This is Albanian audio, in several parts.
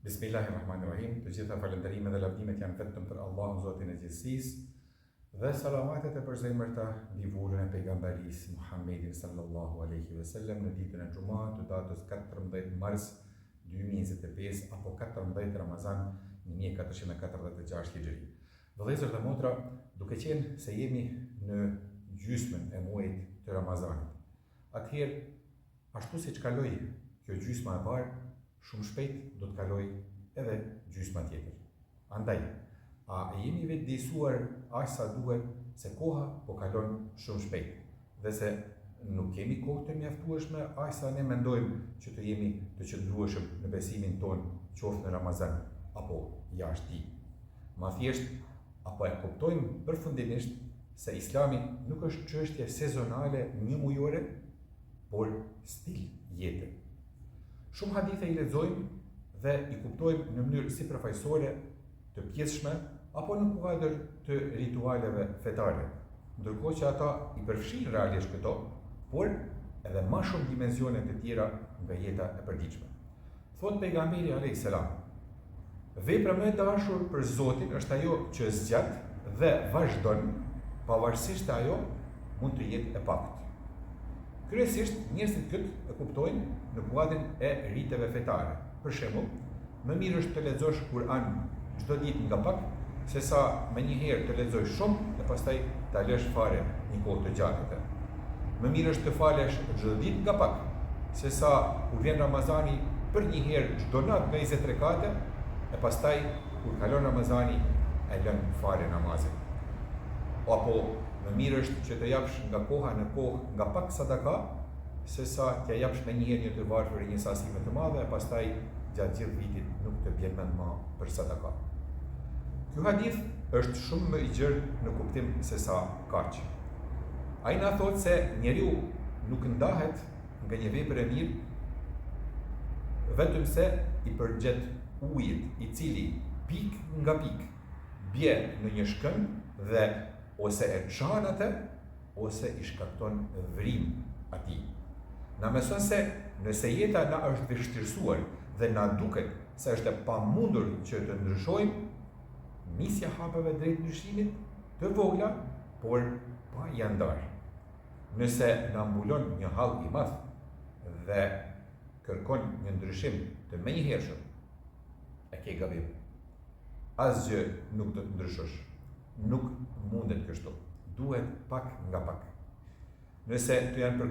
Bismillahirrahmanirrahim. Të gjitha falënderimet dhe lavdimet janë vetëm për Allahun, Zotin e gjithësisë, dhe salavatet e përzemërta mbi vullën e pejgamberisë Muhammedin sallallahu alaihi wasallam në ditën e Xumat të datës 14 mars 2025 apo 14 Ramazan 1446 Hijri. Vëllezër dhe motra, duke qenë se jemi në gjysmën e muajit të Ramazanit, atëherë ashtu siç kaloi kjo gjysma e parë, shumë shpejt do të kaloj edhe gjysma tjetër. Andaj, a jemi vetëdijsuar aq sa duhet se koha po kalon shumë shpejt dhe se nuk kemi kohë të mjaftueshme aq sa ne mendojmë që të jemi të qëndrueshëm në besimin ton, qoftë në Ramazan apo jashtë tij. Ma thjesht, apo e kuptojmë përfundimisht se Islami nuk është çështje sezonale një mujore, por stil jete. Shumë hadithe i lexojmë dhe i kuptojmë në mënyrë si përfaqësore të pjesshme apo në kuadër të ritualeve fetare, ndërkohë që ata i përfshin realisht këto, por edhe më shumë dimensione të tjera nga jeta e përditshme. Thot pejgamberi alayhis salam, vepra më e dashur për Zotin është ajo që zgjat dhe vazhdon, pavarësisht se ajo mund të jetë e pakët. Kryesisht, njerëzit këtë e kuptojnë në kuadrin e riteve fetare. Për shembull, më mirë është të lexosh Kur'an çdo ditë nga pak, sesa më një herë të lexosh shumë dhe pastaj ta lësh fare një kohë të gjatë atë. Më mirë është të falesh çdo ditë nga pak, sesa kur vjen Ramazani për një herë çdo natë nga 20 rekate e pastaj kur kalon Ramazani e lën fare namazin. Apo më mirë është që të japsh nga koha në kohë nga pak sadaka, sesa t'ja japsh me një herë një të varfër një sasi më të madhe, e pastaj gjatë gjithë vitit nuk të bjen mend më për sadaka. Ky hadith është shumë më i gjerë në kuptim se sa kaq. Ai na thotë se njeriu nuk ndahet nga një vepër e mirë vetëm se i përgjet ujit i cili pik nga pik bie në një shkënd dhe ose e çan atë, ose i shkakton vrim atij. Na mëson se nëse jeta na është vështirësuar dhe na duket se është e pamundur që të ndryshojmë, nisja hapeve drejt ndryshimit të vogla, por pa i ndar. Nëse na mbulon një hall i madh dhe kërkon një ndryshim të menjëhershëm, e ke gabim. Asgjë nuk do të ndryshosh. Nuk mundet kështu. Duhet pak nga pak. Nëse të janë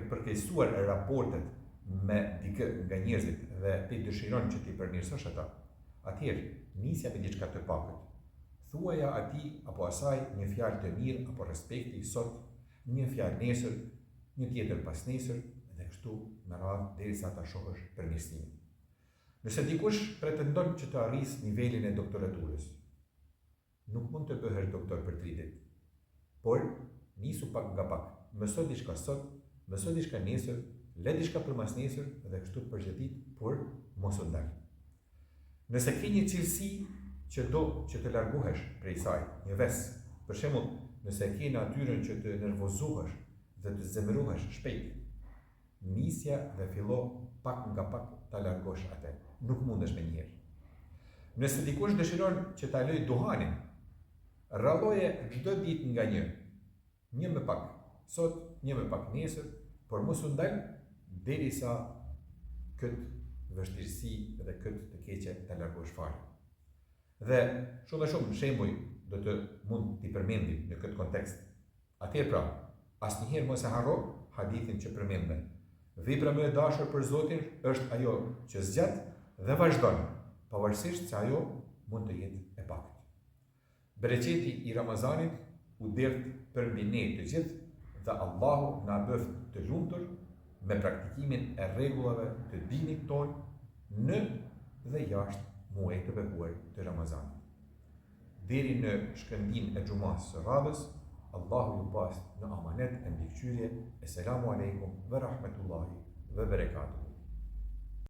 përkeqësuar raportet me dikë nga njerëzit dhe ti dëshiron që ti përmirësosh ata, atëherë nisja me diçka të pakët. Thuaja atij apo asaj një fjalë të mirë apo respekti sot, një fjalë nesër, një tjetër pas nesër dhe kështu me radhë derisa ta shohësh përmirësimin. Nëse dikush pretendon që të arrijë nivelin e doktoraturës, nuk mund të bëhesh doktor për 3 ditë, por nisu pak nga pak. Mëso diçka sot, mëso diçka nesër, le diçka për mas nesër dhe kështu përgjithësisht, por mos u ndal. Nëse ke një cilësi që do që të largohesh prej saj, një ves, për shembull, nëse ke natyrën që të nervozohesh dhe të zemërohesh shpejt, nisja dhe fillo pak nga pak ta largosh atë. Nuk mundesh me njëherë. Nëse dikush dëshiron që ta lëj duhanin, ralloje çdo ditë nga një me pak, sot një me pak nesër, por mos u ndal derisa këtë vështirësi dhe këtë të keqe ta largosh fare. Dhe shumë shembuj do të mund t'i përmendim në këtë kontekst. Atëherë pra, asnjëherë mos e harro hadithin që përmendëm. Vepra më e dashur për Zotin është ajo që zgjat dhe vazhdon, pavarësisht se ajo mund të jetë e pakët. Bereqeti i Ramazanit u derdh për mbi ne të gjithë dhe Allahu na bëft të lumtur me praktikimin e rregullave të dinit ton në dhe jashtë muajit të bekuar të Ramazanit. Deri në shkëndin e xumas së radhës, Allahu ju pas në amanet e mbikëqyrje. Esselamu alaikum ve rahmetullahi ve berekatuh.